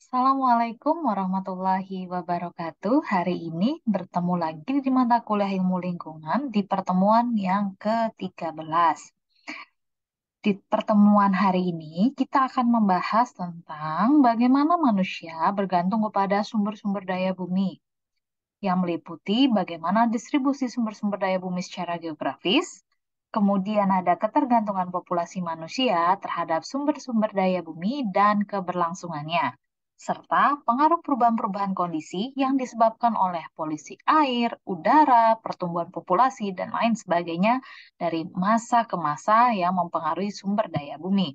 Assalamualaikum warahmatullahi wabarakatuh. Hari ini bertemu lagi di mata kuliah ilmu lingkungan di pertemuan yang ke-13. Di pertemuan hari ini kita akan membahas tentang bagaimana manusia bergantung kepada sumber-sumber daya bumi yang meliputi bagaimana distribusi sumber-sumber daya bumi secara geografis, kemudian ada ketergantungan populasi manusia terhadap sumber-sumber daya bumi dan keberlangsungannya, serta pengaruh perubahan-perubahan kondisi yang disebabkan oleh polusi air, udara, pertumbuhan populasi, dan lain sebagainya dari masa ke masa yang mempengaruhi sumber daya bumi.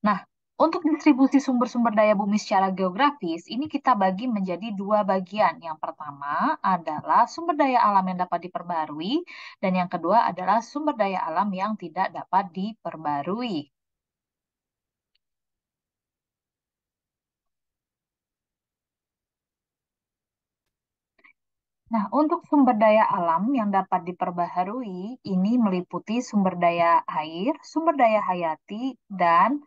Nah, untuk distribusi sumber-sumber daya bumi secara geografis, ini kita bagi menjadi dua bagian. Yang pertama adalah sumber daya alam yang dapat diperbarui, dan yang kedua adalah sumber daya alam yang tidak dapat diperbarui. Nah, untuk sumber daya alam yang dapat diperbaharui, ini meliputi sumber daya air, sumber daya hayati, dan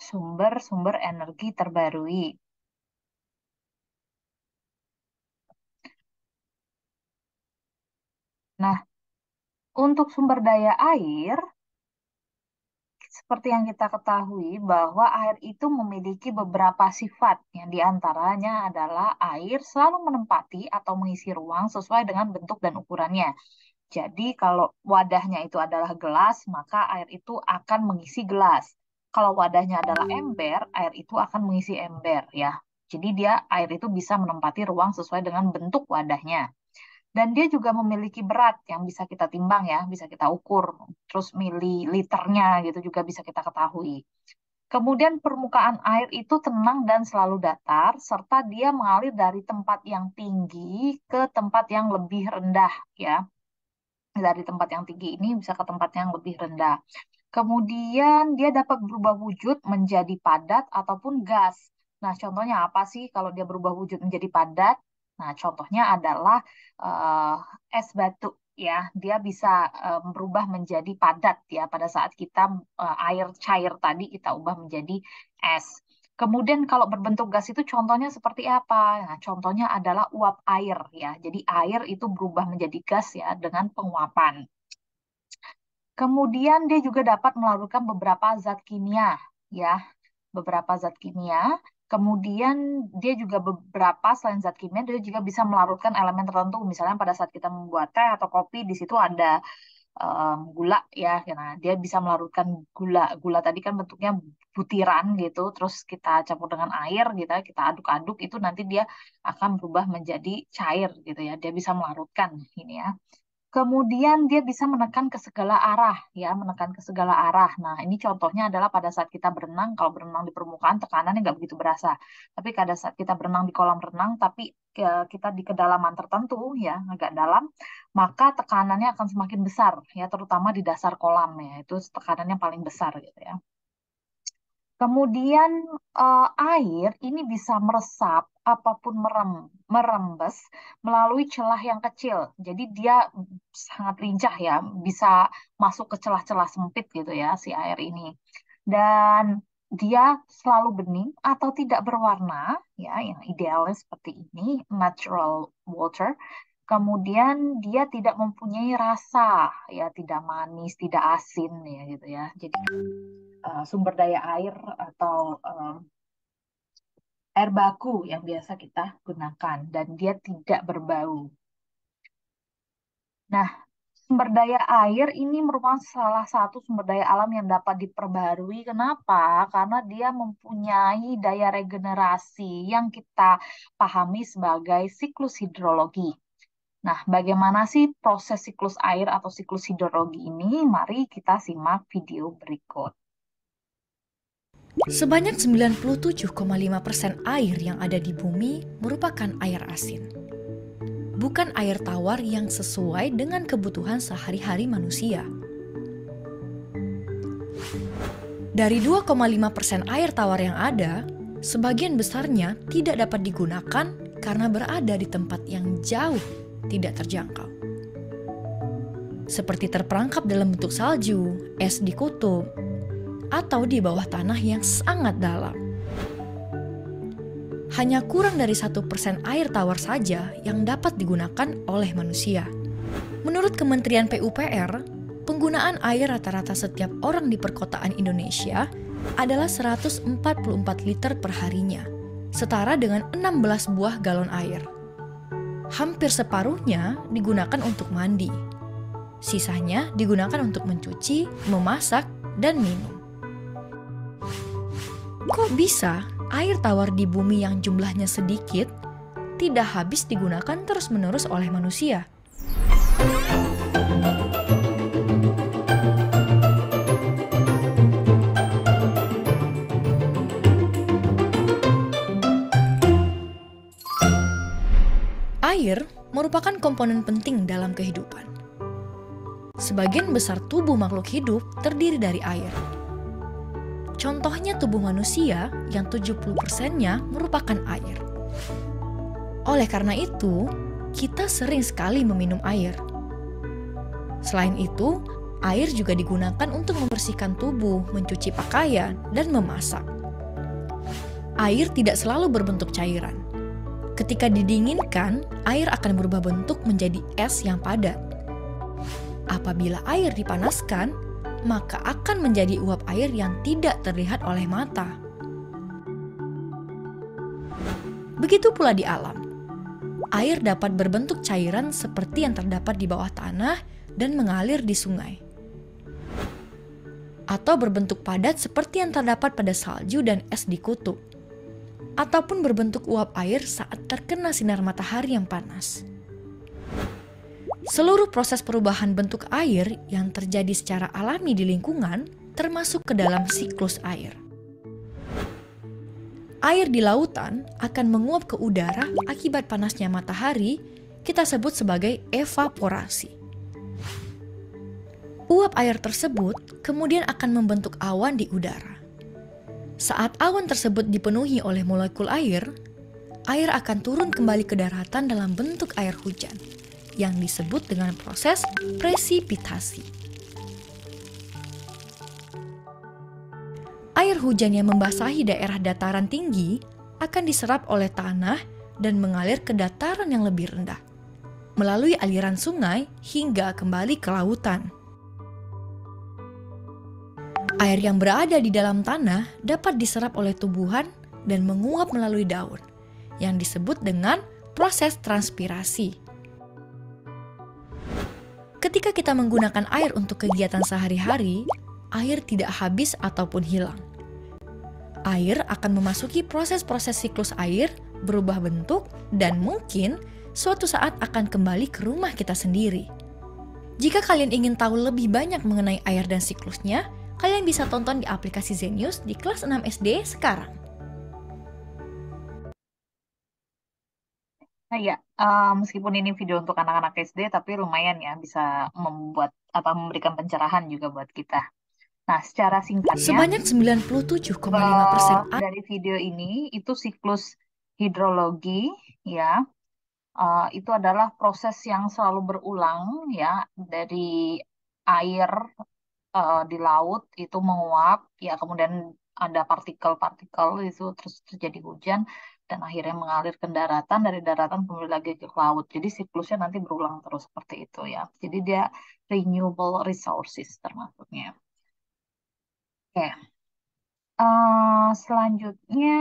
sumber-sumber energi terbarui. Nah, untuk sumber daya air, seperti yang kita ketahui bahwa air itu memiliki beberapa sifat, yang diantaranya adalah air selalu menempati atau mengisi ruang sesuai dengan bentuk dan ukurannya. Jadi kalau wadahnya itu adalah gelas, maka air itu akan mengisi gelas. Kalau wadahnya adalah ember, air itu akan mengisi ember ya. Jadi air itu bisa menempati ruang sesuai dengan bentuk wadahnya. Dan dia juga memiliki berat yang bisa kita timbang ya, bisa kita ukur. Terus mililiternya gitu juga bisa kita ketahui. Kemudian permukaan air itu tenang dan selalu datar, serta dia mengalir dari tempat yang tinggi ke tempat yang lebih rendah ya. Dari tempat yang tinggi ini bisa ke tempat yang lebih rendah. Kemudian dia dapat berubah wujud menjadi padat ataupun gas. Nah, contohnya apa sih kalau dia berubah wujud menjadi padat? Nah, contohnya adalah es batu ya. Dia bisa berubah menjadi padat ya pada saat kita air cair tadi kita ubah menjadi es. Kemudian kalau berbentuk gas itu contohnya seperti apa? Nah, contohnya adalah uap air ya. Jadi air itu berubah menjadi gas ya dengan penguapan. Kemudian dia juga dapat melarutkan beberapa zat kimia, ya, beberapa zat kimia. Kemudian dia juga beberapa selain zat kimia, dia juga bisa melarutkan elemen tertentu. Misalnya pada saat kita membuat teh atau kopi, di situ ada gula ya. Nah, dia bisa melarutkan gula. Gula tadi kan bentuknya butiran gitu, terus kita campur dengan air gitu, ya, kita aduk-aduk itu nanti dia akan berubah menjadi cair gitu ya. Dia bisa melarutkan ini ya. Kemudian dia bisa menekan ke segala arah, ya, menekan ke segala arah. Nah, ini contohnya adalah pada saat kita berenang, kalau berenang di permukaan tekanannya nggak begitu berasa. Tapi pada saat kita berenang di kolam renang, tapi kita di kedalaman tertentu, ya, agak dalam, maka tekanannya akan semakin besar, ya, terutama di dasar kolam, ya, itu tekanannya paling besar, gitu ya. Kemudian air ini bisa meresap apapun merembes melalui celah yang kecil. Jadi dia sangat lincah ya, bisa masuk ke celah-celah sempit gitu ya si air ini. Dan dia selalu bening atau tidak berwarna ya, yang idealnya seperti ini, natural water. Kemudian dia tidak mempunyai rasa ya, tidak manis, tidak asin ya gitu ya. Jadi sumber daya air atau air baku yang biasa kita gunakan dan dia tidak berbau. Nah, sumber daya air ini merupakan salah satu sumber daya alam yang dapat diperbarui. Kenapa? Karena dia mempunyai daya regenerasi yang kita pahami sebagai siklus hidrologi. Nah, bagaimana sih proses siklus air atau siklus hidrologi ini? Mari kita simak video berikut. Sebanyak 97,5% air yang ada di bumi merupakan air asin. Bukan air tawar yang sesuai dengan kebutuhan sehari-hari manusia. Dari 2,5% air tawar yang ada, sebagian besarnya tidak dapat digunakan karena berada di tempat yang jauh tidak terjangkau. Seperti terperangkap dalam bentuk salju, es di kutub, atau di bawah tanah yang sangat dalam. Hanya kurang dari 1% air tawar saja yang dapat digunakan oleh manusia. Menurut Kementerian PUPR, penggunaan air rata-rata setiap orang di perkotaan Indonesia adalah 144 liter per harinya, setara dengan 16 buah galon air. Hampir separuhnya digunakan untuk mandi. Sisanya digunakan untuk mencuci, memasak, dan minum. Kok bisa air tawar di bumi yang jumlahnya sedikit tidak habis digunakan terus-menerus oleh manusia? Air merupakan komponen penting dalam kehidupan. Sebagian besar tubuh makhluk hidup terdiri dari air. Contohnya tubuh manusia yang 70%-nya merupakan air. Oleh karena itu, kita sering sekali meminum air. Selain itu, air juga digunakan untuk membersihkan tubuh, mencuci pakaian, dan memasak. Air tidak selalu berbentuk cairan. Ketika didinginkan, air akan berubah bentuk menjadi es yang padat. Apabila air dipanaskan, maka akan menjadi uap air yang tidak terlihat oleh mata. Begitu pula di alam. Air dapat berbentuk cairan seperti yang terdapat di bawah tanah dan mengalir di sungai. Atau berbentuk padat seperti yang terdapat pada salju dan es di kutub. Ataupun berbentuk uap air saat terkena sinar matahari yang panas. Seluruh proses perubahan bentuk air yang terjadi secara alami di lingkungan termasuk ke dalam siklus air. Air di lautan akan menguap ke udara akibat panasnya matahari, kita sebut sebagai evaporasi. Uap air tersebut kemudian akan membentuk awan di udara. Saat awan tersebut dipenuhi oleh molekul air akan turun kembali ke daratan dalam bentuk air hujan, yang disebut dengan proses presipitasi. Air hujan yang membasahi daerah dataran tinggi akan diserap oleh tanah dan mengalir ke dataran yang lebih rendah, melalui aliran sungai hingga kembali ke lautan. Air yang berada di dalam tanah dapat diserap oleh tumbuhan dan menguap melalui daun, yang disebut dengan proses transpirasi. Ketika kita menggunakan air untuk kegiatan sehari-hari, air tidak habis ataupun hilang. Air akan memasuki proses-proses siklus air, berubah bentuk, dan mungkin suatu saat akan kembali ke rumah kita sendiri. Jika kalian ingin tahu lebih banyak mengenai air dan siklusnya, kalian bisa tonton di aplikasi Zenius di kelas 6 SD sekarang. Nah ya, meskipun ini video untuk anak-anak SD, tapi lumayan ya bisa memberikan pencerahan juga buat kita. Nah, secara singkatnya, Sebanyak 97,5% dari video ini itu siklus hidrologi ya, itu adalah proses yang selalu berulang ya, dari air di laut itu menguap ya, kemudian ada partikel-partikel itu terus terjadi hujan dan akhirnya mengalir ke daratan, dari daratan kembali lagi ke laut. Jadi siklusnya nanti berulang terus seperti itu ya. Jadi dia renewable resources termasuknya. Oke. Selanjutnya,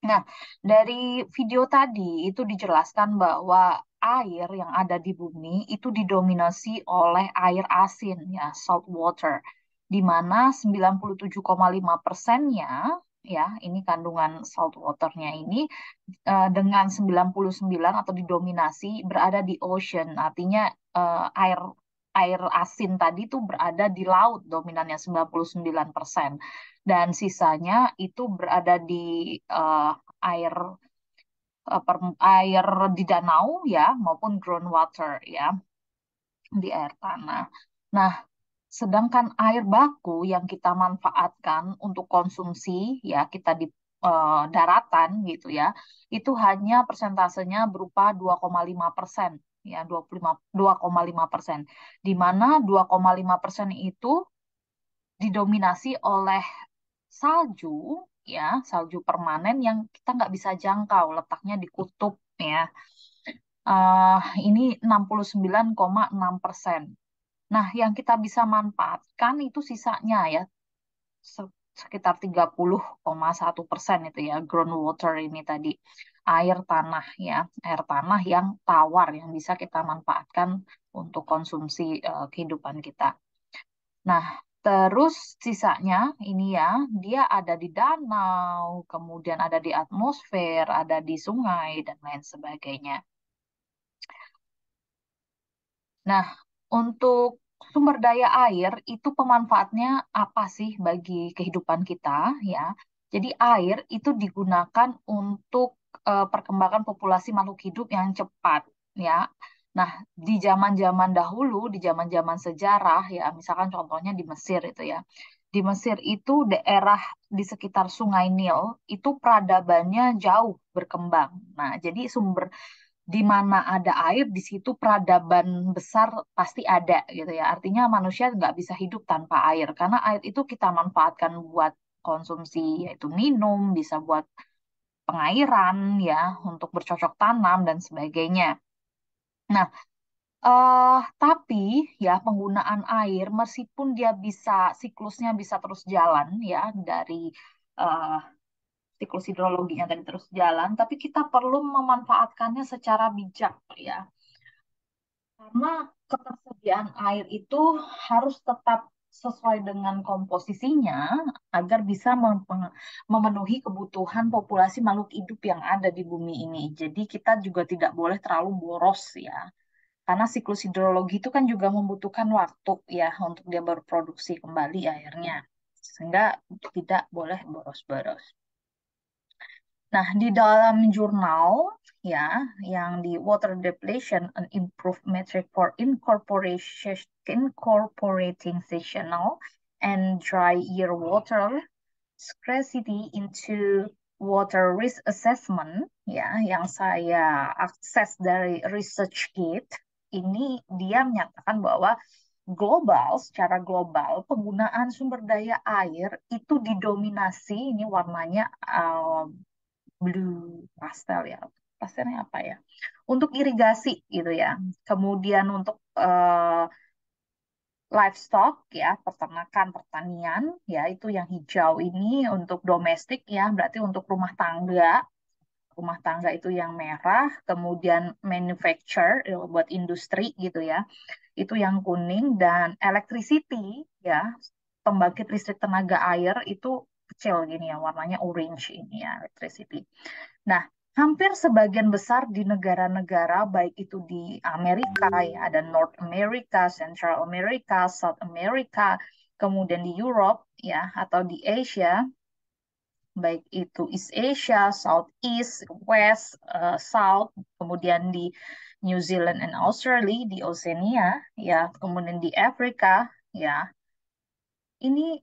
nah, dari video tadi itu dijelaskan bahwa air yang ada di bumi itu didominasi oleh air asin ya, salt water, di mana 97,5%-nya ya, ini kandungan salt water-nya ini dengan 99 atau didominasi berada di ocean, artinya air air asin tadi itu berada di laut, dominannya 99%. Dan sisanya itu berada di air air di danau ya, maupun groundwater ya, di air tanah. Nah, sedangkan air baku yang kita manfaatkan untuk konsumsi ya, kita di daratan gitu ya, itu hanya persentasenya berupa 2,5%. Ya, 2,5%. Di mana 2,5% itu didominasi oleh salju ya, salju permanen yang kita nggak bisa jangkau, letaknya di kutub ya. Ini 69,6%. Nah, yang kita bisa manfaatkan itu sisanya ya, sekitar 30,1% itu ya, groundwater ini tadi, air tanah ya, air tanah yang tawar yang bisa kita manfaatkan untuk konsumsi kehidupan kita. Nah, terus sisanya ini ya, dia ada di danau, kemudian ada di atmosfer, ada di sungai, dan lain sebagainya. Nah, untuk sumber daya air itu pemanfaatnya apa sih bagi kehidupan kita ya? Jadi air itu digunakan untuk perkembangan populasi makhluk hidup yang cepat ya. Nah, di zaman-zaman dahulu, di zaman-zaman sejarah ya, misalkan contohnya di Mesir itu ya. Di Mesir itu daerah di sekitar Sungai Nil itu peradabannya jauh berkembang. Nah, jadi sumber di mana ada air, di situ peradaban besar pasti ada gitu ya. Artinya manusia nggak bisa hidup tanpa air, karena air itu kita manfaatkan buat konsumsi, yaitu minum, bisa buat pengairan ya, untuk bercocok tanam dan sebagainya. Nah, tapi ya penggunaan air, meskipun dia bisa siklusnya bisa terus jalan ya dari eh, siklus hidrologinya tadi terus jalan, tapi kita perlu memanfaatkannya secara bijak ya. Karena ketersediaan air itu harus tetap sesuai dengan komposisinya agar bisa memenuhi kebutuhan populasi makhluk hidup yang ada di bumi ini. Jadi kita juga tidak boleh terlalu boros ya. Karena siklus hidrologi itu kan juga membutuhkan waktu ya untuk dia berproduksi kembali airnya. Sehingga tidak boleh boros-boros. Nah, di dalam jurnal ya, yang di Water Depletion, an Improved Metric for Incorporating Seasonal and Dry Year Water Scarcity into Water Risk Assessment, ya, yang saya akses dari ResearchGate, ini dia menyatakan bahwa secara global, penggunaan sumber daya air itu didominasi, ini warnanya blue pastel ya. Pastelnya apa ya? Untuk irigasi gitu ya. Kemudian untuk livestock ya, peternakan, pertanian ya, itu yang hijau ini untuk domestik ya, berarti untuk rumah tangga. Rumah tangga itu yang merah, kemudian manufacture buat industri gitu ya. Itu yang kuning dan electricity ya, pembangkit listrik tenaga air itu kecil gini ya, warnanya orange ini ya, electricity. Nah, hampir sebagian besar di negara-negara, baik itu di Amerika, ya, ada North America, Central America, South America, kemudian di Europe, ya, atau di Asia, baik itu East Asia, Southeast, West, South, kemudian di New Zealand and Australia, di Oceania, ya, kemudian di Afrika, ya, ini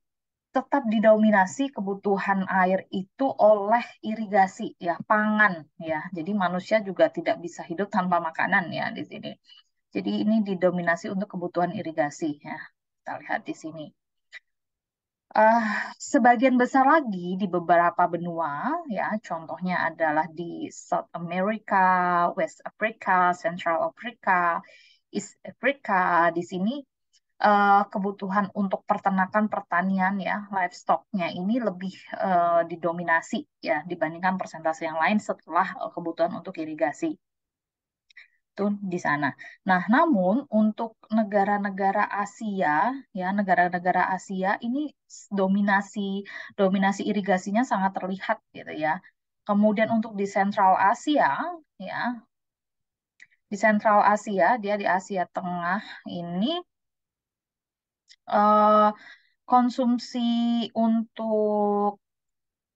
tetap didominasi kebutuhan air itu oleh irigasi ya, pangan ya. Jadi manusia juga tidak bisa hidup tanpa makanan ya di sini. Jadi ini didominasi untuk kebutuhan irigasi ya. Kita lihat di sini. Eh, Sebagian besar lagi di beberapa benua ya, contohnya adalah di South America, West Africa, Central Africa, East Africa. Di sini kebutuhan untuk peternakan pertanian ya, livestocknya ini lebih didominasi ya dibandingkan persentase yang lain setelah kebutuhan untuk irigasi itu di sana. Nah, namun untuk negara-negara Asia ya, negara-negara Asia ini dominasi dominasi irigasinya sangat terlihat gitu ya. Kemudian untuk di Central Asia ya, di Central Asia dia di Asia Tengah ini eh, konsumsi untuk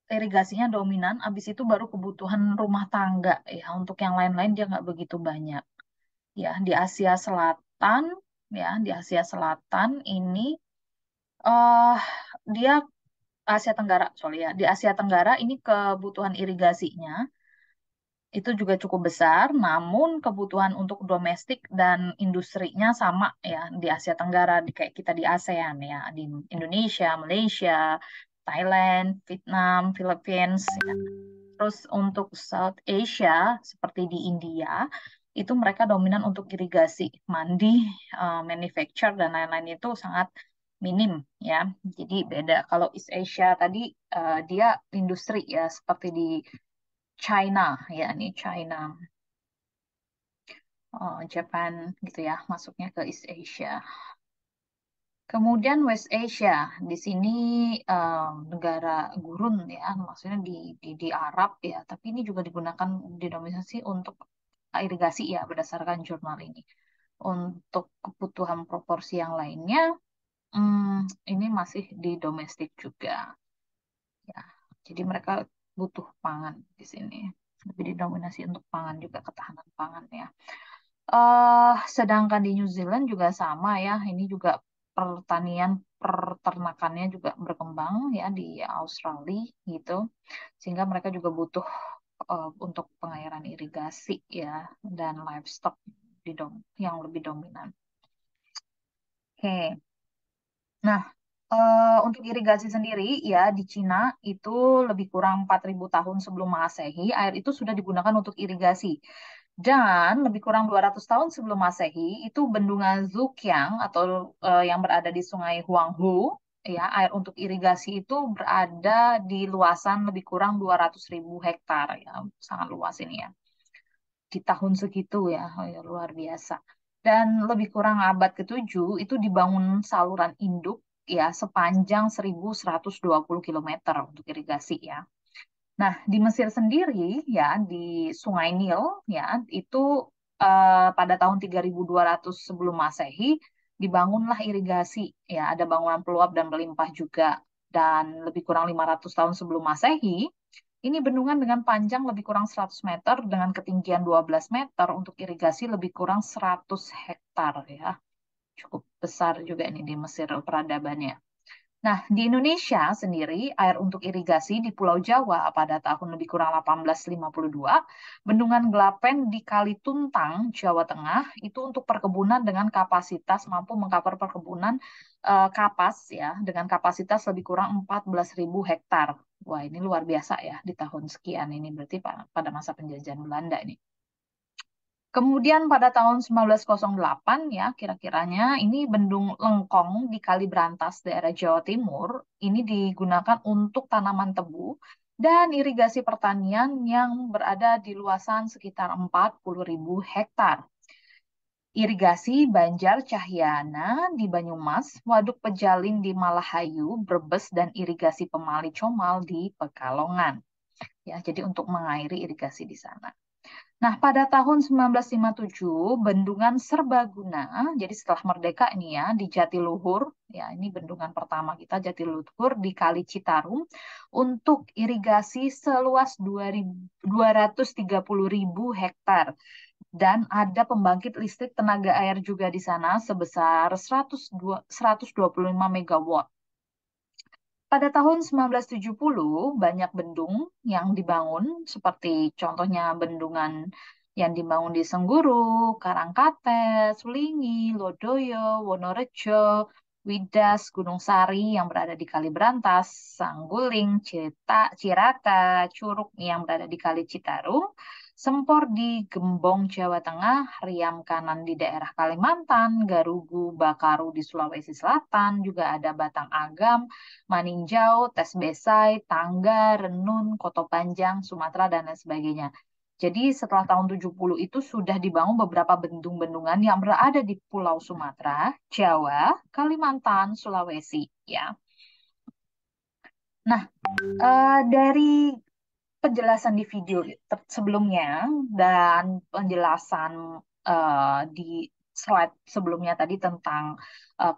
irigasinya dominan, habis itu baru kebutuhan rumah tangga ya. Untuk yang lain-lain dia nggak begitu banyak. Ya, di Asia Selatan ya, di Asia Selatan ini eh dia Asia Tenggara, sorry ya. Di Asia Tenggara ini kebutuhan irigasinya itu juga cukup besar, namun kebutuhan untuk domestik dan industrinya sama ya di Asia Tenggara, kayak kita di ASEAN ya, di Indonesia, Malaysia, Thailand, Vietnam, Philippines. Ya. Terus untuk South Asia seperti di India itu mereka dominan untuk irigasi, mandi, manufacture dan lain-lain itu sangat minim ya. Jadi beda. Kalau East Asia tadi dia industri ya seperti di China ya, ini China, Japan gitu ya, masuknya ke East Asia. Kemudian West Asia, di sini negara gurun ya, maksudnya di Arab ya, tapi ini juga digunakan didominasi untuk irigasi ya berdasarkan jurnal ini. Untuk kebutuhan proporsi yang lainnya, ini masih di domestik juga ya. Jadi mereka butuh pangan di sini, lebih didominasi untuk pangan juga ketahanan pangan ya. Sedangkan di New Zealand juga sama ya, ini juga pertanian peternakannya juga berkembang ya di Australia gitu, sehingga mereka juga butuh untuk pengairan irigasi ya dan livestock yang lebih dominan. Oke, nah untuk irigasi sendiri ya di Cina itu lebih kurang 4.000 tahun sebelum Masehi air itu sudah digunakan untuk irigasi. Dan lebih kurang 200 tahun sebelum Masehi, itu bendungan Zhuqiang atau yang berada di Sungai Huanghu, ya, air untuk irigasi itu berada di luasan lebih kurang 200.000 hektar, ya, sangat luas ini ya. Di tahun segitu ya, oh ya, luar biasa. Dan lebih kurang abad ke-7 itu dibangun saluran induk ya sepanjang 1.120 kilometer untuk irigasi ya. Nah, di Mesir sendiri ya di Sungai Nil ya itu pada tahun 3.200 sebelum Masehi dibangunlah irigasi ya ada bangunan peluap dan berlimpah juga dan lebih kurang 500 tahun sebelum Masehi ini bendungan dengan panjang lebih kurang 100 meter dengan ketinggian 12 meter untuk irigasi lebih kurang 100 hektar ya. Cukup besar juga ini di Mesir peradabannya. Nah, di Indonesia sendiri, air untuk irigasi di Pulau Jawa pada tahun lebih kurang 1852, Bendungan Gelapen di Kalituntang, Jawa Tengah, itu untuk perkebunan dengan kapasitas mampu mengcover perkebunan kapas ya, dengan kapasitas lebih kurang 14.000 hektar. Wah, ini luar biasa ya di tahun sekian ini berarti pada masa penjajahan Belanda ini. Kemudian pada tahun 1908 ya kira-kiranya ini Bendung Lengkong di Kalibrantas daerah Jawa Timur ini digunakan untuk tanaman tebu dan irigasi pertanian yang berada di luasan sekitar 40.000 hektar. Irigasi Banjar Cahyana di Banyumas, Waduk Pejalin di Malahayu, Brebes dan irigasi Pemali Comal di Pekalongan. Ya, jadi untuk mengairi irigasi di sana. Nah, pada tahun 1957, Bendungan Serbaguna, jadi setelah merdeka ini ya, di Jatiluhur, ya ini bendungan pertama kita, Jatiluhur, di Kali Citarum, untuk irigasi seluas 230.000 hektar. Dan ada pembangkit listrik tenaga air juga di sana sebesar 125 megawatt. Pada tahun 1970, banyak bendung yang dibangun, seperti contohnya bendungan yang dibangun di Sengguru, Karangkates, Sulingi, Lodoyo, Wonorejo, Widas, Gunung Sari yang berada di Kalibrantas, Sangguling, Cirata, Curug yang berada di Kali Citarum, Sempor di Gembong, Jawa Tengah, Riam Kanan di daerah Kalimantan, Garugu, Bakaru di Sulawesi Selatan, juga ada Batang Agam, Maninjau, Tes Besai, Tangga, Renun, Koto Panjang, Sumatera, dan lain sebagainya. Jadi setelah tahun 70 itu sudah dibangun beberapa bendung-bendungan yang berada di Pulau Sumatera, Jawa, Kalimantan, Sulawesi. Ya. Nah, dari penjelasan di video sebelumnya dan penjelasan di slide sebelumnya tadi tentang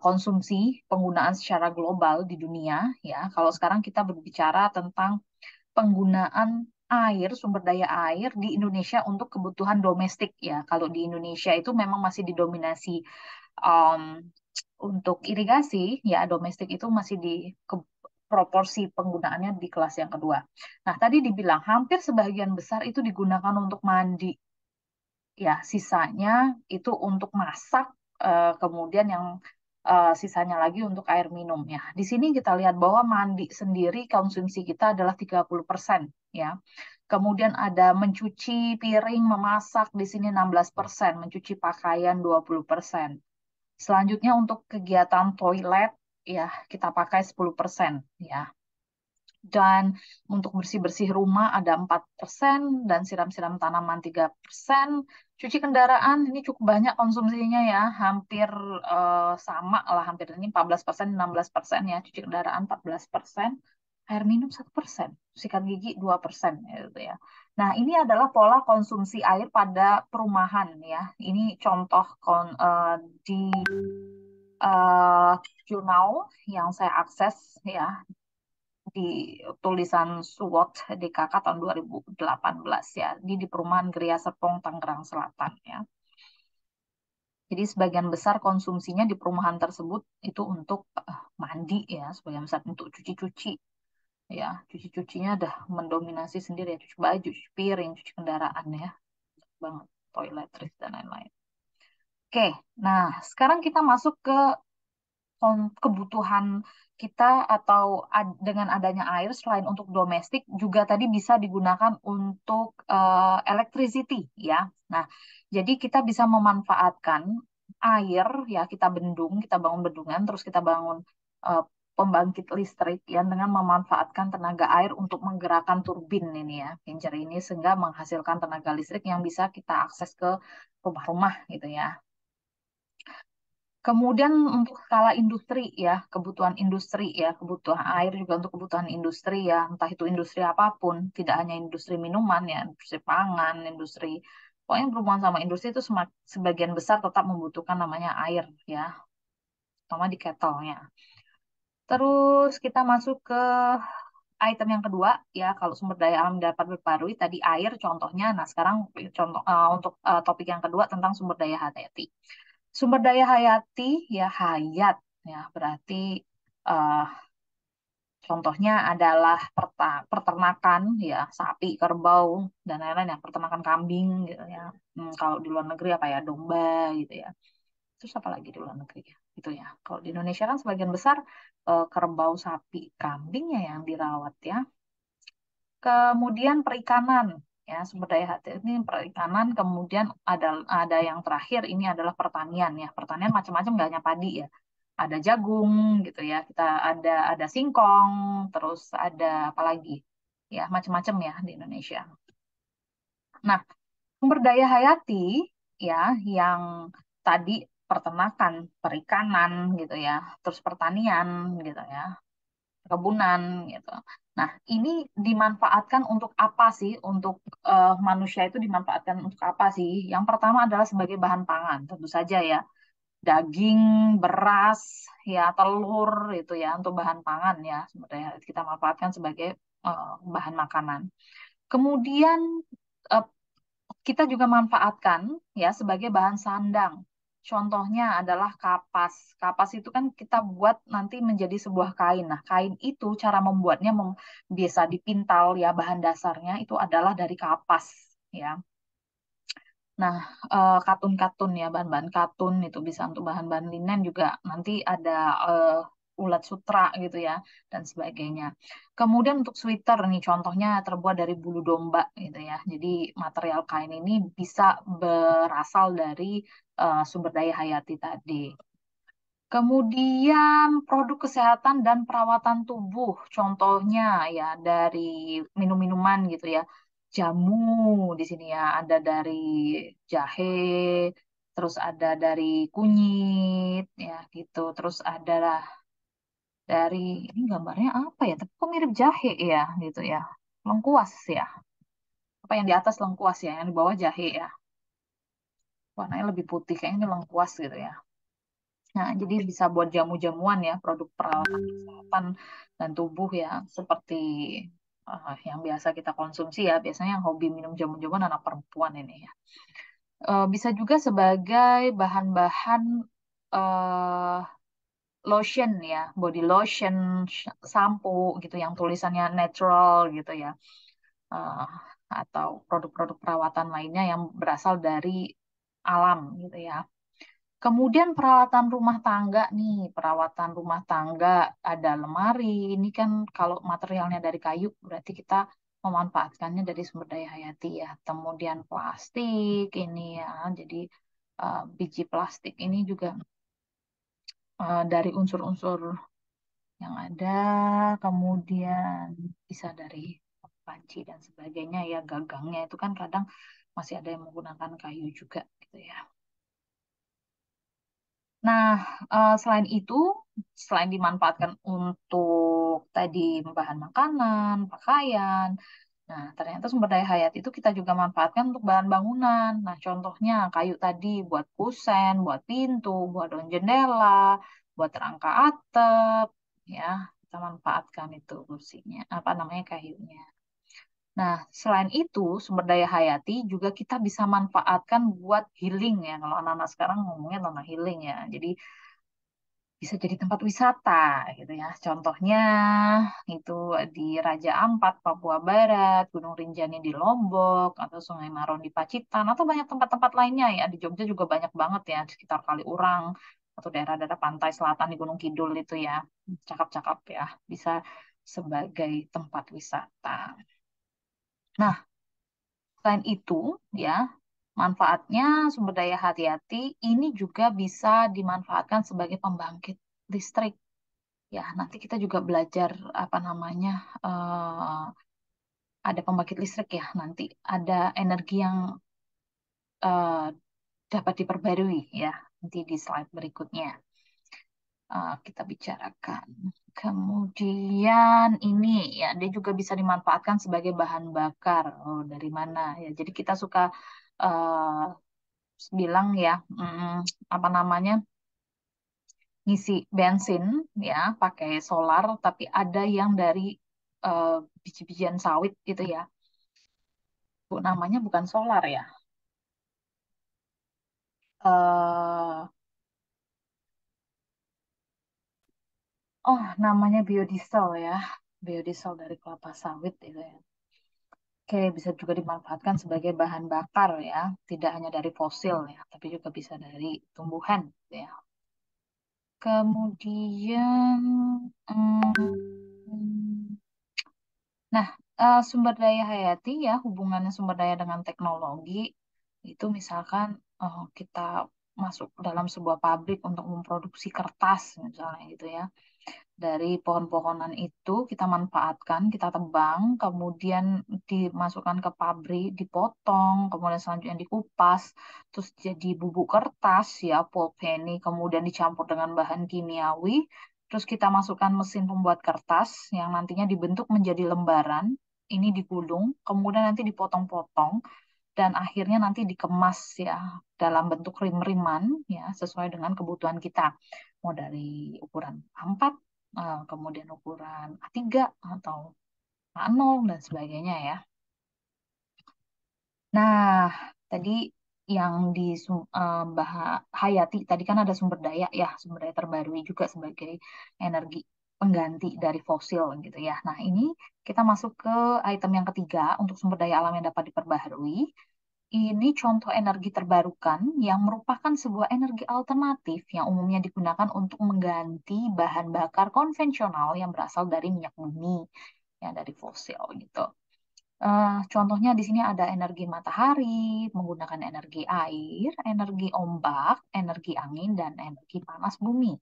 konsumsi penggunaan secara global di dunia ya. Kalau sekarang kita berbicara tentang penggunaan air, sumber daya air di Indonesia untuk kebutuhan domestik ya. Kalau di Indonesia itu memang masih didominasi um, untuk irigasi ya domestik itu masih di proporsi penggunaannya di kelas yang kedua. Nah, tadi dibilang hampir sebagian besar itu digunakan untuk mandi. Ya, sisanya itu untuk masak, kemudian yang sisanya lagi untuk air minum ya. Di sini kita lihat bahwa mandi sendiri konsumsi kita adalah 30% ya. Kemudian ada mencuci piring, memasak di sini 16%, mencuci pakaian 20%. Selanjutnya untuk kegiatan toilet ya kita pakai 10% ya. Dan untuk bersih-bersih rumah ada 4% dan siram-siram tanaman 3%. Cuci kendaraan ini cukup banyak konsumsinya ya, hampir sama lah, hampir ini 14%, 16% ya, cuci kendaraan 14%, air minum 1%, sikat gigi 2% gitu ya. Nah, ini adalah pola konsumsi air pada perumahan ya. Ini contoh di eh, jurnal yang saya akses ya di tulisan SWOT DKK tahun 2018 ya, di Perumahan Geria Serpong, Tangerang Selatan ya. Jadi sebagian besar konsumsinya di perumahan tersebut itu untuk mandi ya, sebagian besar untuk cuci-cuci ya, cuci-cucinya udah mendominasi sendiri ya, cuci baju, cuci piring, cuci kendaraan ya, banget, toiletries dan lain-lain. Oke, nah sekarang kita masuk ke kebutuhan kita atau dengan adanya air selain untuk domestik juga tadi bisa digunakan untuk electricity ya. Nah, jadi kita bisa memanfaatkan air ya kita bendung, kita bangun bendungan, terus kita bangun eh, pembangkit listrik ya dengan memanfaatkan tenaga air untuk menggerakkan turbin ini ya, pincer ini sehingga menghasilkan tenaga listrik yang bisa kita akses ke rumah-rumah gitu ya. Kemudian untuk skala industri ya, kebutuhan industri ya, kebutuhan air juga untuk kebutuhan industri ya, entah itu industri apapun, tidak hanya industri minuman ya, industri pangan, industri, pokoknya berhubungan sama industri itu sebagian besar tetap membutuhkan namanya air ya, terutama di ketelnya. Terus kita masuk ke item yang kedua ya, kalau sumber daya alam dapat berbarui tadi air contohnya. Nah, sekarang contoh untuk topik yang kedua tentang sumber daya hayati. Sumber daya hayati ya hayat ya berarti eh, contohnya adalah peternakan ya sapi, kerbau dan lain-lain ya peternakan kambing gitu ya. Kalau di luar negeri apa ya domba gitu ya. Terus apa lagi di luar negeri ya gitu ya. Kalau di Indonesia kan sebagian besar kerbau, sapi, kambing ya yang dirawat ya. Kemudian perikanan ya sumber daya hati ini perikanan, kemudian ada yang terakhir ini adalah pertanian ya. Pertanian macam-macam nggak hanya padi ya. Ada jagung gitu ya. Kita ada singkong, terus ada apa lagi? Ya, macam-macam ya di Indonesia. Nah, sumber daya hayati ya yang tadi peternakan, perikanan gitu ya, terus pertanian gitu ya, kebunan gitu. Nah, ini dimanfaatkan untuk apa sih? Untuk manusia itu dimanfaatkan untuk apa sih? Yang pertama adalah sebagai bahan pangan, tentu saja ya. Daging, beras, ya telur itu ya untuk bahan pangan ya. Sebenarnya kita manfaatkan sebagai bahan makanan. Kemudian eh, kita juga manfaatkan ya sebagai bahan sandang. Contohnya adalah kapas. Kapas itu kan kita buat nanti menjadi sebuah kain. Nah, kain itu cara membuatnya biasa dipintal ya bahan dasarnya itu adalah dari kapas ya. Nah, katun-katun ya bahan-bahan katun itu bisa untuk bahan-bahan linen juga nanti ada ulat sutra gitu ya dan sebagainya. Kemudian untuk sweater nih contohnya terbuat dari bulu domba gitu ya. Jadi material kain ini bisa berasal dari sumber daya hayati tadi. Kemudian produk kesehatan dan perawatan tubuh, contohnya ya dari minum-minuman gitu ya, jamu di sini ya, ada dari jahe, terus ada dari kunyit ya gitu, terus ada dari ini gambarnya apa ya? Tapi kok mirip jahe ya gitu ya, lengkuas ya, apa yang di atas lengkuas ya, yang di bawah jahe ya, warnanya lebih putih, kayaknya ini lengkuas gitu ya. Nah, jadi bisa buat jamu-jamuan ya, produk perawatan kesehatan dan tubuh ya, seperti yang biasa kita konsumsi ya. Biasanya yang hobi minum jamu-jamuan anak perempuan ini ya. Bisa juga sebagai bahan-bahan eh, lotion ya, body lotion, sampo gitu, yang tulisannya natural gitu ya. Eh, atau produk-produk perawatan lainnya yang berasal dari alam gitu ya. Kemudian peralatan rumah tangga nih, perawatan rumah tangga ada lemari. Ini kan kalau materialnya dari kayu, berarti kita memanfaatkannya dari sumber daya hayati ya. Kemudian plastik ini ya, jadi biji plastik ini juga dari unsur-unsur yang ada, kemudian bisa dari panci dan sebagainya ya, gagangnya itu kan kadang masih ada yang menggunakan kayu juga gitu ya. Nah, selain itu, selain dimanfaatkan untuk tadi bahan makanan, pakaian, nah ternyata sumber daya hayat itu kita juga manfaatkan untuk bahan bangunan. Nah, contohnya kayu tadi buat kusen, buat pintu, buat daun jendela, buat rangka atap, ya kita manfaatkan itu kursinya, apa namanya kayunya. Nah, selain itu, sumber daya hayati juga kita bisa manfaatkan buat healing ya. Kalau anak-anak sekarang ngomongnya tentang healing ya. Jadi bisa jadi tempat wisata gitu ya. Contohnya itu di Raja Ampat, Papua Barat, Gunung Rinjani di Lombok, atau Sungai Maron di Pacitan, atau banyak tempat-tempat lainnya ya. Di Jogja juga banyak banget ya, di sekitar Kaliurang, atau daerah-daerah pantai selatan di Gunung Kidul itu ya. Cakep-cakep ya, bisa sebagai tempat wisata. Nah, selain itu, ya, manfaatnya sumber daya hati-hati ini juga bisa dimanfaatkan sebagai pembangkit listrik. Ya, nanti kita juga belajar apa namanya, ada pembangkit listrik ya. Nanti ada energi yang eh, dapat diperbarui ya. Nanti di slide berikutnya kita bicarakan. Kemudian ini ya, dia juga bisa dimanfaatkan sebagai bahan bakar. Oh, dari mana ya? Jadi kita suka eh, bilang ya, apa namanya, ngisi bensin ya pakai solar, tapi ada yang dari eh, biji-bijian sawit gitu ya. Bu, namanya bukan solar ya. eh oh, namanya biodiesel ya. Biodiesel dari kelapa sawit itu ya. Oke, bisa juga dimanfaatkan sebagai bahan bakar ya. Tidak hanya dari fosil ya, tapi juga bisa dari tumbuhan gitu ya. Kemudian, hmm, nah, sumber daya hayati ya, hubungannya sumber daya dengan teknologi, itu misalkan kita masuk dalam sebuah pabrik untuk memproduksi kertas misalnya gitu ya. Dari pohon-pohonan itu kita manfaatkan, kita tebang, kemudian dimasukkan ke pabrik, dipotong, kemudian selanjutnya dikupas, terus jadi bubuk kertas ya, pulp penny, kemudian dicampur dengan bahan kimiawi, terus kita masukkan mesin pembuat kertas yang nantinya dibentuk menjadi lembaran, ini digulung, kemudian nanti dipotong-potong, dan akhirnya nanti dikemas ya dalam bentuk rim-riman ya sesuai dengan kebutuhan kita. Mau dari ukuran A4, kemudian ukuran A3 atau A0 dan sebagainya ya. Nah, tadi yang di hayati tadi kan ada sumber daya ya, sumber daya terbarukan juga sebagai energi pengganti dari fosil gitu ya. Nah, ini kita masuk ke item yang ketiga untuk sumber daya alam yang dapat diperbaharui. Ini contoh energi terbarukan yang merupakan sebuah energi alternatif yang umumnya digunakan untuk mengganti bahan bakar konvensional yang berasal dari minyak bumi, yang dari fosil gitu. Contohnya di sini ada energi matahari, menggunakan energi air, energi ombak, energi angin, dan energi panas bumi.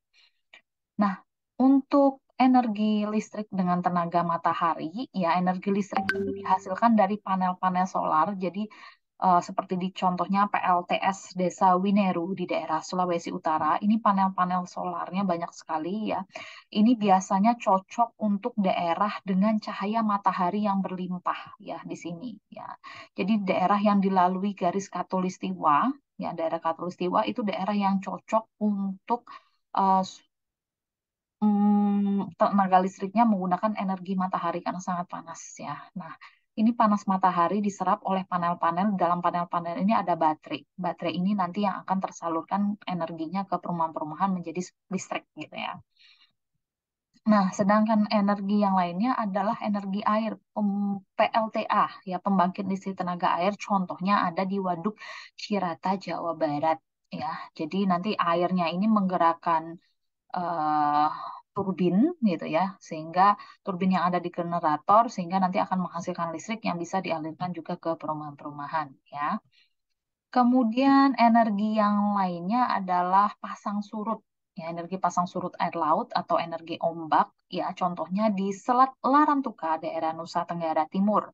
Nah, untuk energi listrik dengan tenaga matahari, ya energi listrik ini dihasilkan dari panel-panel solar. Jadi seperti di contohnya PLTS Desa Wineru di daerah Sulawesi Utara, ini panel-panel solarnya banyak sekali ya. Ini biasanya cocok untuk daerah dengan cahaya matahari yang berlimpah ya di sini ya. Jadi daerah yang dilalui garis khatulistiwa, ya daerah khatulistiwa itu daerah yang cocok untuk eh, tenaga listriknya menggunakan energi matahari karena sangat panas ya. Nah, ini panas matahari diserap oleh panel-panel. Dalam panel-panel ini ada baterai. Baterai ini nanti yang akan tersalurkan energinya ke perumahan-perumahan menjadi listrik gitu ya. Nah, sedangkan energi yang lainnya adalah energi air, PLTA, ya pembangkit listrik tenaga air. Contohnya ada di Waduk Cirata, Jawa Barat. ya. Jadi nanti airnya ini menggerakkan eh, turbin gitu ya, sehingga turbin yang ada di generator sehingga nanti akan menghasilkan listrik yang bisa dialirkan juga ke perumahan-perumahan ya. Kemudian energi yang lainnya adalah pasang surut. Ya, energi pasang surut air laut atau energi ombak, ya contohnya di Selat Larantuka, daerah Nusa Tenggara Timur.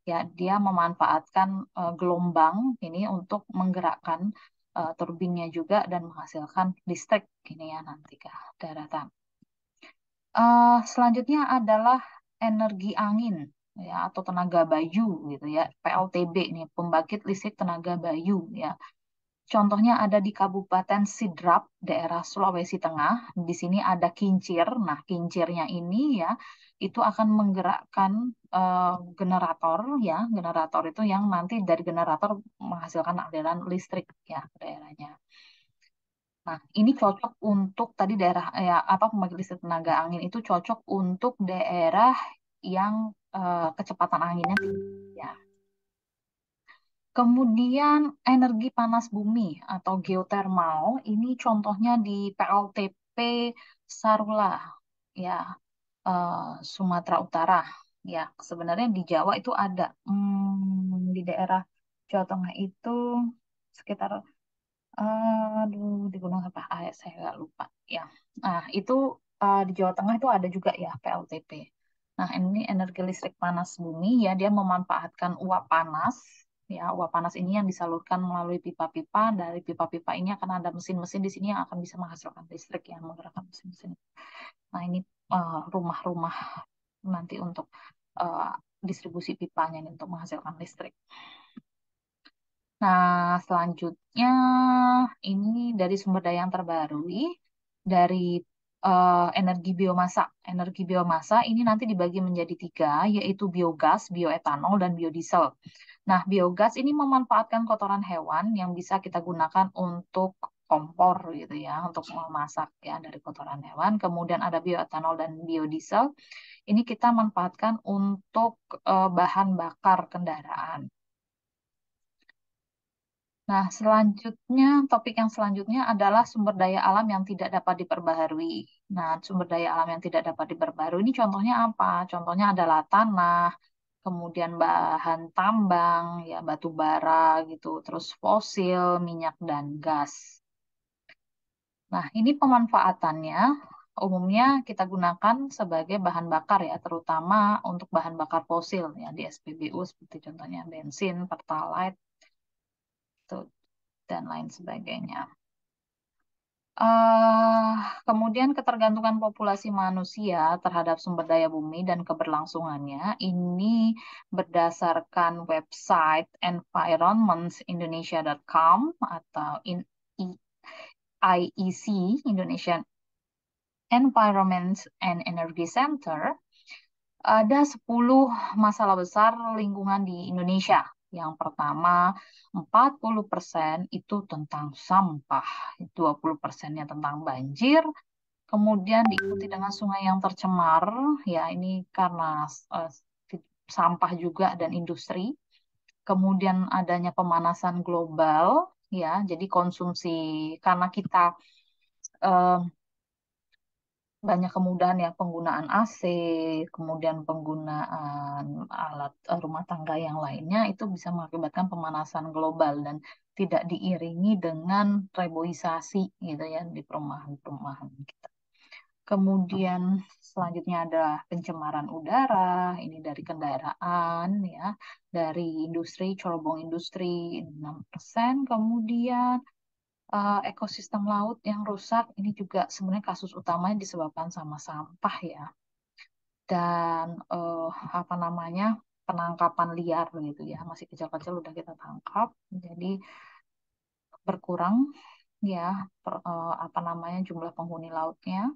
Ya, dia memanfaatkan gelombang ini untuk menggerakkan turbinnya juga dan menghasilkan listrik ini ya nanti ke daratan. Selanjutnya adalah energi angin ya atau tenaga bayu gitu ya, PLTB nih, pembangkit listrik tenaga bayu ya. Contohnya ada di Kabupaten Sidrap, daerah Sulawesi Tengah. Di sini ada kincir. Nah, kincirnya ini ya itu akan menggerakkan generator ya. Generator itu yang nanti dari generator menghasilkan aliran listrik ya ke daerahnya. Nah, ini cocok untuk tadi daerah ya apa pembangkit listrik tenaga angin itu cocok untuk daerah yang kecepatan anginnya tinggi ya. Kemudian energi panas bumi atau geotermal ini contohnya di PLTP Sarula ya, eh, Sumatera Utara ya. Sebenarnya di Jawa itu ada di daerah Jawa Tengah itu sekitar aduh di gunung apa? Saya nggak lupa ya. Nah itu di Jawa Tengah itu ada juga ya PLTP. Nah ini energi listrik panas bumi ya, dia memanfaatkan uap panas ya. Uap panas ini yang disalurkan melalui pipa-pipa. Dari pipa-pipa ini akan ada mesin-mesin di sini yang akan bisa menghasilkan listrik yang menggerakkan mesin-mesin. Nah ini rumah-rumah nanti untuk eh, distribusi pipanya ini untuk menghasilkan listrik. Nah, selanjutnya ini dari sumber daya yang terbarukan dari energi biomasa. Energi biomasa ini nanti dibagi menjadi tiga, yaitu biogas, bioetanol, dan biodiesel. Nah, biogas ini memanfaatkan kotoran hewan yang bisa kita gunakan untuk kompor gitu ya, untuk memasak ya dari kotoran hewan. Kemudian ada bioetanol dan biodiesel. Ini kita manfaatkan untuk bahan bakar kendaraan. Nah, selanjutnya, topik yang selanjutnya adalah sumber daya alam yang tidak dapat diperbaharui. Nah, sumber daya alam yang tidak dapat diperbaharui ini contohnya apa? Contohnya adalah tanah, kemudian bahan tambang, ya batu bara gitu, terus fosil, minyak dan gas. Nah, ini pemanfaatannya umumnya kita gunakan sebagai bahan bakar ya, terutama untuk bahan bakar fosil ya di SPBU seperti contohnya bensin, pertalite, itu, dan lain sebagainya. eh Kemudian ketergantungan populasi manusia terhadap sumber daya bumi dan keberlangsungannya ini berdasarkan website environmentsindonesia.com atau IEC, Indonesian Environment and Energy Center, ada 10 masalah besar lingkungan di Indonesia. Yang pertama, 40% itu tentang sampah, 20%-nya tentang banjir, kemudian diikuti dengan sungai yang tercemar, ya ini karena eh, sampah juga dan industri. Kemudian adanya pemanasan global, ya, jadi konsumsi karena kita eh, banyak kemudahan ya penggunaan AC, kemudian penggunaan alat rumah tangga yang lainnya itu bisa mengakibatkan pemanasan global dan tidak diiringi dengan reboisasi gitu ya di perumahan-perumahan kita. Kemudian selanjutnya ada pencemaran udara, ini dari kendaraan ya, dari industri, cerobong industri 6%. Kemudian ekosistem laut yang rusak ini juga sebenarnya kasus utamanya disebabkan sama sampah ya. Dan apa namanya? Penangkapan liar gitu ya, masih kecil-kecil udah kita tangkap. Jadi berkurang ya apa namanya jumlah penghuni lautnya.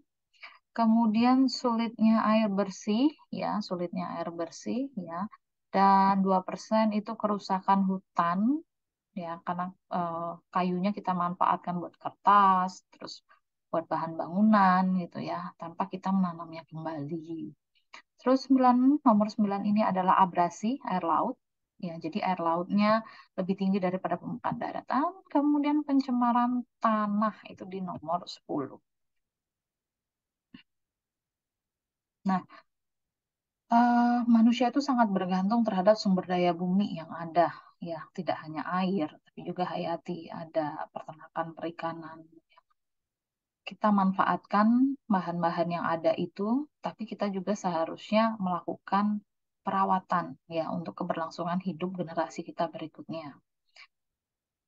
Kemudian sulitnya air bersih, ya, sulitnya air bersih, ya. Dan 2% itu kerusakan hutan, ya, karena kayunya kita manfaatkan buat kertas, terus buat bahan bangunan, gitu ya, tanpa kita menanamnya kembali. Terus nomor 9 ini adalah abrasi air laut. Ya, jadi air lautnya lebih tinggi daripada permukaan daratan. Kemudian pencemaran tanah itu di nomor 10. Nah, manusia itu sangat bergantung terhadap sumber daya bumi yang ada. Ya, tidak hanya air, tapi juga hayati. Ada peternakan, perikanan. Kita manfaatkan bahan-bahan yang ada itu, tapi kita juga seharusnya melakukan perawatan ya untuk keberlangsungan hidup generasi kita berikutnya.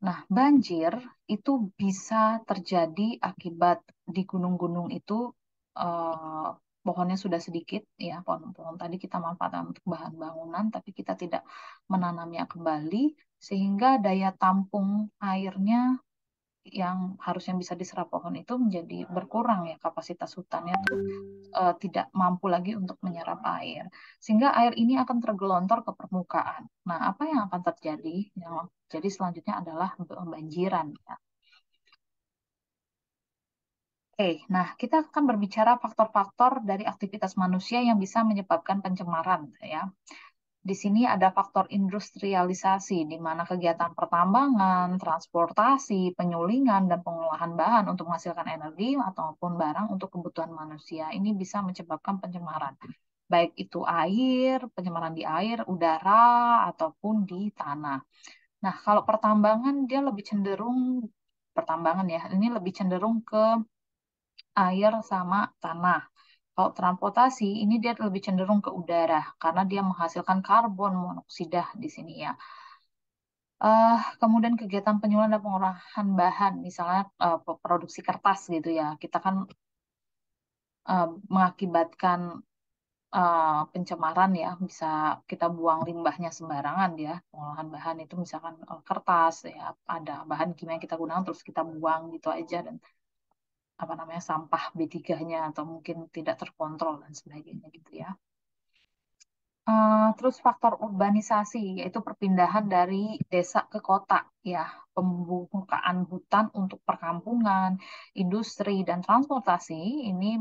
Nah, banjir itu bisa terjadi akibat di gunung-gunung itu eh, pohonnya sudah sedikit ya, pohon-pohon tadi kita manfaatkan untuk bahan bangunan, tapi kita tidak menanamnya kembali sehingga daya tampung airnya yang harusnya bisa diserap pohon itu menjadi berkurang ya, kapasitas hutannya tuh tidak mampu lagi untuk menyerap air sehingga air ini akan tergelontor ke permukaan. Nah, apa yang akan terjadi? Yang jadi selanjutnya adalah banjiran ya. Oke, nah kita akan berbicara faktor-faktor dari aktivitas manusia yang bisa menyebabkan pencemaran ya. Di sini ada faktor industrialisasi, di mana kegiatan pertambangan, transportasi, penyulingan, dan pengolahan bahan untuk menghasilkan energi ataupun barang untuk kebutuhan manusia ini bisa menyebabkan pencemaran. Baik itu air, pencemaran di air, udara, ataupun di tanah. Nah, kalau pertambangan dia lebih cenderung, pertambangan ya, ini lebih cenderung ke air sama tanah. Kalau transportasi, ini dia lebih cenderung ke udara karena dia menghasilkan karbon monoksida di sini ya. Kemudian kegiatan penyulingan dan pengolahan bahan, misalnya produksi kertas gitu ya, kita kan mengakibatkan pencemaran ya, bisa kita buang limbahnya sembarangan ya, pengolahan bahan itu misalkan kertas ya, ada bahan kimia yang kita gunakan terus kita buang gitu aja dan apa namanya sampah B3-nya atau mungkin tidak terkontrol dan sebagainya gitu ya. Terus faktor urbanisasi, yaitu perpindahan dari desa ke kota, ya, pembukaan hutan untuk perkampungan, industri, dan transportasi ini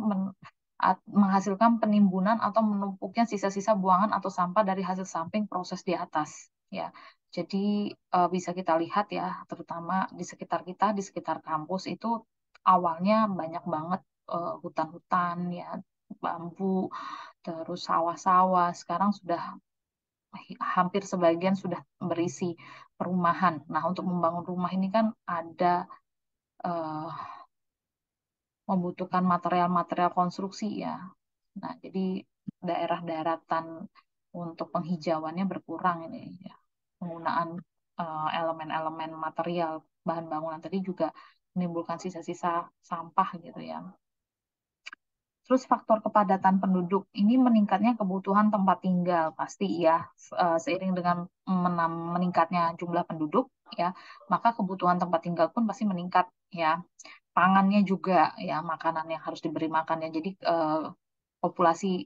menghasilkan penimbunan atau menumpuknya sisa-sisa buangan atau sampah dari hasil samping proses di atas, ya. Jadi bisa kita lihat ya, terutama di sekitar kita, di sekitar kampus itu awalnya banyak banget hutan-hutan, ya, bambu terus sawah-sawah sekarang sudah hampir sebagian sudah berisi perumahan. Nah, untuk membangun rumah ini kan ada eh, membutuhkan material-material konstruksi ya. Nah, jadi daerah daratan untuk penghijauannya berkurang ini ya. Penggunaan elemen-elemen material bahan bangunan tadi juga menimbulkan sisa-sisa sampah gitu ya. Terus faktor kepadatan penduduk ini meningkatnya kebutuhan tempat tinggal pasti ya. Seiring dengan meningkatnya jumlah penduduk ya, maka kebutuhan tempat tinggal pun pasti meningkat ya. Pangannya juga ya, makanan yang harus diberi makan ya. Jadi populasi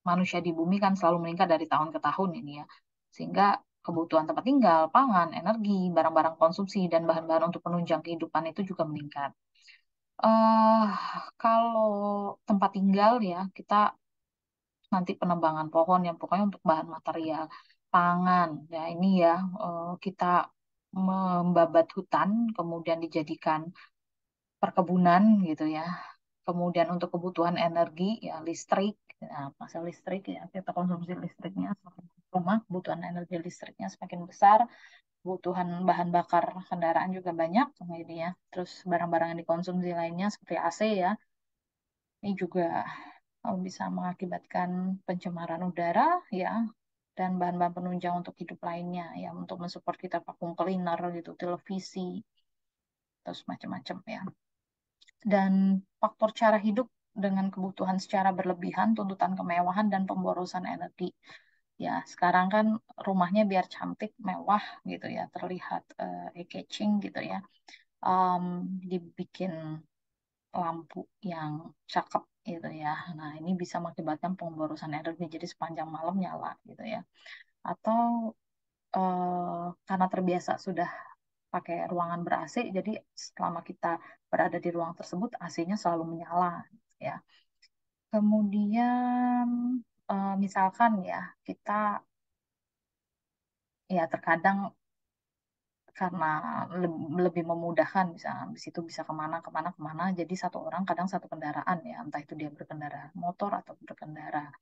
manusia di bumi kan selalu meningkat dari tahun ke tahun ini ya. Sehingga kebutuhan tempat tinggal, pangan, energi, barang-barang konsumsi dan bahan-bahan untuk penunjang kehidupan itu juga meningkat. eh Kalau tempat tinggal ya, kita nanti penebangan pohon yang pokoknya untuk bahan material pangan. Ya ini ya kita membabat hutan kemudian dijadikan perkebunan gitu ya. Kemudian untuk kebutuhan energi ya listrik, nah, masa listrik ya kita konsumsi listriknya semakin rumah, kebutuhan energi listriknya semakin besar, kebutuhan bahan bakar kendaraan juga banyak ini ya. Terus barang-barang yang dikonsumsi lainnya seperti AC ya, ini juga bisa mengakibatkan pencemaran udara ya dan bahan-bahan penunjang untuk hidup lainnya ya untuk mensupport kita vacuum cleaner gitu, televisi, terus macam-macam ya. Dan faktor cara hidup dengan kebutuhan secara berlebihan, tuntutan kemewahan dan pemborosan energi. Ya, sekarang kan rumahnya biar cantik, mewah gitu ya, terlihat eye-catching gitu ya. Dibikin lampu yang cakep gitu ya. Nah, ini bisa mengakibatkan pemborosan energi jadi sepanjang malam nyala gitu ya. Atau karena terbiasa sudah pakai ruangan ber-AC, jadi selama kita berada di ruang tersebut AC-nya selalu menyala ya. Kemudian misalkan ya kita ya terkadang karena lebih memudahkan, bisa habis itu bisa kemana kemana kemana, jadi satu orang kadang satu kendaraan ya, entah itu dia berkendara motor atau berkendara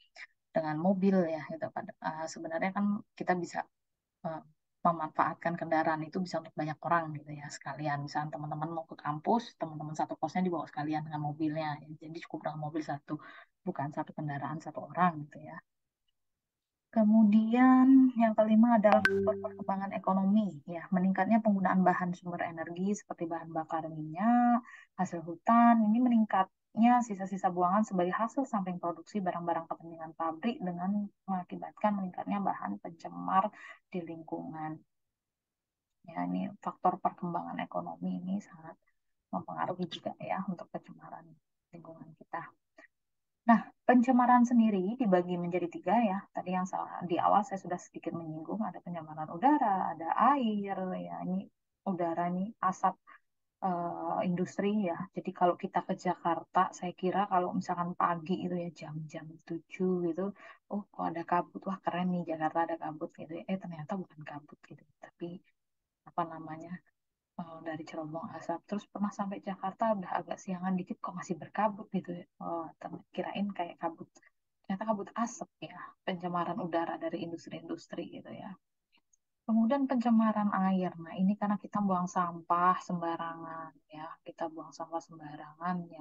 dengan mobil ya gitu kan. Sebenarnya kan kita bisa eh, memanfaatkan kendaraan itu bisa untuk banyak orang gitu ya, sekalian misalnya teman-teman mau ke kampus, teman-teman satu kosnya dibawa sekalian dengan mobilnya ya. Jadi cukup dengan mobil satu, bukan satu kendaraan satu orang gitu ya. Kemudian yang kelima adalah faktor perkembangan ekonomi, ya, meningkatnya penggunaan bahan sumber energi seperti bahan bakar minyak, hasil hutan, ini meningkatnya sisa-sisa buangan sebagai hasil samping produksi barang-barang kepentingan pabrik dengan mengakibatkan meningkatnya bahan pencemar di lingkungan. Ya, ini faktor perkembangan ekonomi ini sangat mempengaruhi juga ya untuk pencemaran lingkungan kita. Nah, pencemaran sendiri dibagi menjadi tiga ya. Tadi yang di awal saya sudah sedikit menyinggung, ada pencemaran udara, ada air, ya ini udara ini asap industri ya. Jadi kalau kita ke Jakarta, saya kira kalau misalkan pagi itu ya jam-jam 7 gitu, oh kok ada kabut, wah keren nih Jakarta ada kabut gitu ya. Ternyata bukan kabut gitu, tapi apa namanya, dari cerobong asap. Terus pernah sampai Jakarta udah agak siangan dikit kok masih berkabut gitu ya. Oh, kirain kayak kabut. Ternyata kabut asap ya, pencemaran udara dari industri-industri gitu ya. Kemudian pencemaran air. Nah, ini karena kita buang sampah sembarangan ya, kita buang sampah sembarangan ya,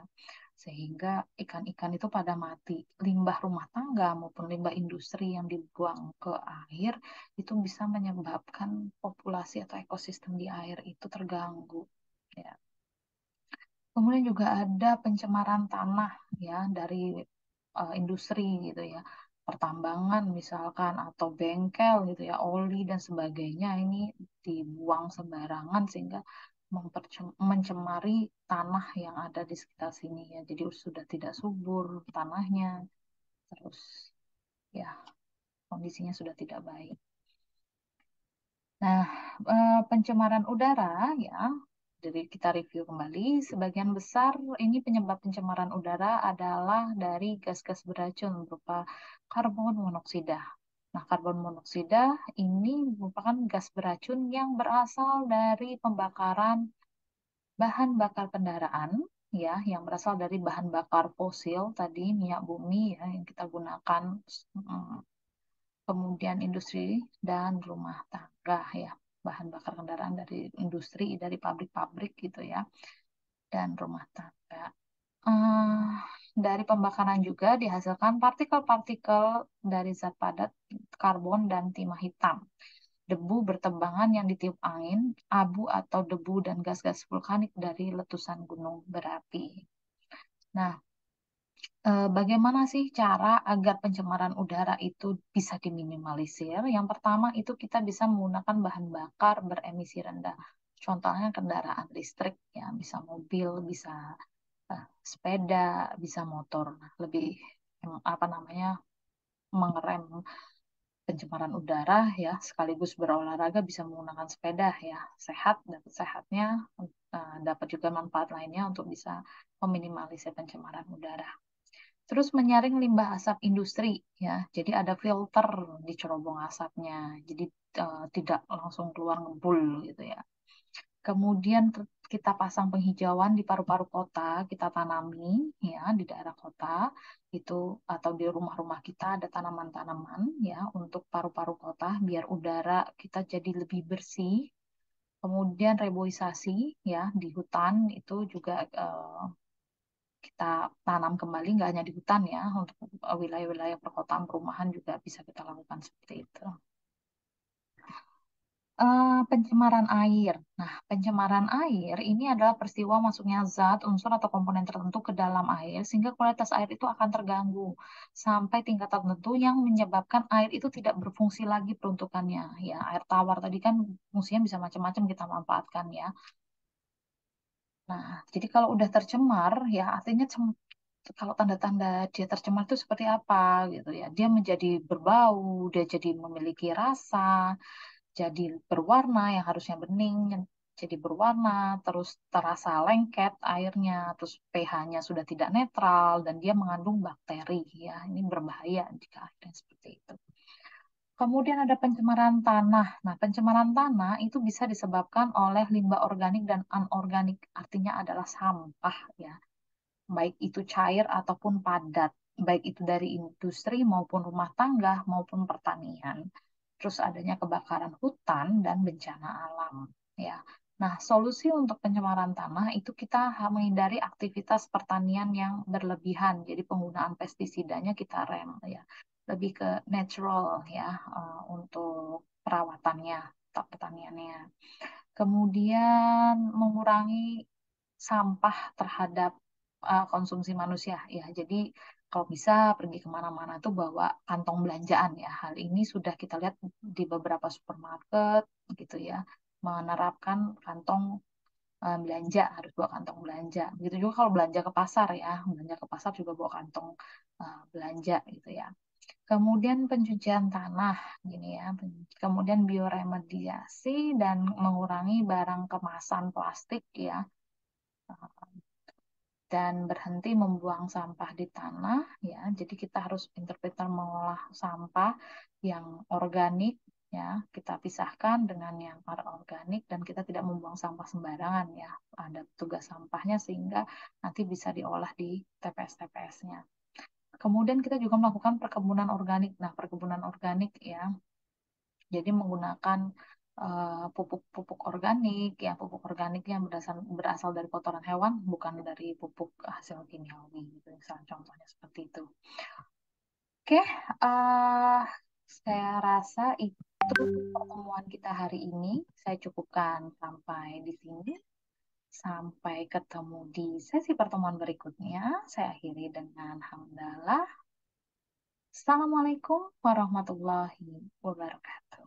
sehingga ikan-ikan itu pada mati. Limbah rumah tangga maupun limbah industri yang dibuang ke air itu bisa menyebabkan populasi atau ekosistem di air itu terganggu. Ya. Kemudian juga ada pencemaran tanah ya dari industri gitu ya. Pertambangan misalkan atau bengkel gitu ya, oli dan sebagainya ini dibuang sembarangan sehingga mencemari tanah yang ada di sekitar sini ya. Jadi sudah tidak subur tanahnya, terus ya kondisinya sudah tidak baik. Nah, pencemaran udara ya, jadi kita review kembali, sebagian besar ini penyebab pencemaran udara adalah dari gas-gas beracun berupa karbon monoksida. Nah, karbon monoksida ini merupakan gas beracun yang berasal dari pembakaran bahan bakar kendaraan, ya, yang berasal dari bahan bakar fosil tadi, minyak bumi ya, yang kita gunakan, mm, kemudian industri dan rumah tangga ya, bahan bakar kendaraan dari industri, dari pabrik-pabrik gitu ya, dan rumah tangga. Eh, dari pembakaran juga dihasilkan partikel-partikel dari zat padat karbon dan timah hitam, debu bertebangan yang ditiup angin, abu atau debu dan gas-gas vulkanik dari letusan gunung berapi. Nah, bagaimana sih cara agar pencemaran udara itu bisa diminimalisir? Yang pertama itu kita bisa menggunakan bahan bakar beremisi rendah. Contohnya kendaraan listrik ya, bisa mobil, bisa sepeda, bisa motor. Nah, lebih apa namanya, mengerem pencemaran udara ya, sekaligus berolahraga bisa menggunakan sepeda ya. Sehat, dapat sehatnya, dapat juga manfaat lainnya untuk bisa meminimalisir pencemaran udara. Terus menyaring limbah asap industri ya. Jadi ada filter di cerobong asapnya. Jadi tidak langsung keluar ngebul gitu ya. Kemudian kita pasang penghijauan di paru-paru kota, kita tanami ya di daerah kota itu, atau di rumah-rumah kita ada tanaman-tanaman ya untuk paru-paru kota biar udara kita jadi lebih bersih. Kemudian reboisasi ya di hutan itu juga kita tanam kembali, nggak hanya di hutan ya, untuk wilayah-wilayah perkotaan perumahan juga bisa kita lakukan seperti itu. Pencemaran air. Nah, pencemaran air ini adalah peristiwa masuknya zat, unsur atau komponen tertentu ke dalam air sehingga kualitas air itu akan terganggu sampai tingkat tertentu yang menyebabkan air itu tidak berfungsi lagi peruntukannya. Ya, air tawar tadi kan fungsinya bisa macam-macam kita manfaatkan ya. Nah, jadi kalau udah tercemar ya artinya kalau tanda-tanda dia tercemar itu seperti apa gitu ya. Dia menjadi berbau, dia jadi memiliki rasa, jadi berwarna yang harusnya bening jadi berwarna, terus terasa lengket airnya, terus pH-nya sudah tidak netral dan dia mengandung bakteri ya. Ini berbahaya jika airnya seperti itu. Kemudian ada pencemaran tanah. Nah, pencemaran tanah itu bisa disebabkan oleh limbah organik dan anorganik, artinya adalah sampah ya, baik itu cair ataupun padat, baik itu dari industri maupun rumah tangga maupun pertanian. Terus adanya kebakaran hutan dan bencana alam ya. Nah, solusi untuk pencemaran tanah itu kita menghindari aktivitas pertanian yang berlebihan. Jadi penggunaan pestisidanya kita rem ya. Lebih ke natural ya, untuk perawatannya, pertaniannya. Kemudian mengurangi sampah terhadap konsumsi manusia ya. Jadi kalau bisa pergi kemana-mana tuh bawa kantong belanjaan ya. Hal ini sudah kita lihat di beberapa supermarket gitu ya, menerapkan kantong belanja, harus bawa kantong belanja. Begitu juga kalau belanja ke pasar ya, belanja ke pasar juga bawa kantong belanja gitu ya. Kemudian pencucian tanah, gini ya. Kemudian bioremediasi dan mengurangi barang kemasan plastik ya, dan berhenti membuang sampah di tanah ya. Jadi kita harus pintar-pintar mengolah sampah yang organik ya. Kita pisahkan dengan yang anorganik dan kita tidak membuang sampah sembarangan ya. Ada tugas sampahnya sehingga nanti bisa diolah di TPS-TPS-nya. Kemudian kita juga melakukan perkebunan organik. Nah, perkebunan organik ya, jadi menggunakan pupuk-pupuk organik, ya pupuk organik yang berasal dari kotoran hewan, bukan dari pupuk hasil kimiawi, gitu. Misalnya contohnya seperti itu. Oke, saya rasa itu pertemuan kita hari ini. Saya cukupkan sampai di sini. Sampai ketemu di sesi pertemuan berikutnya. Saya akhiri dengan hamdalah. Assalamualaikum warahmatullahi wabarakatuh.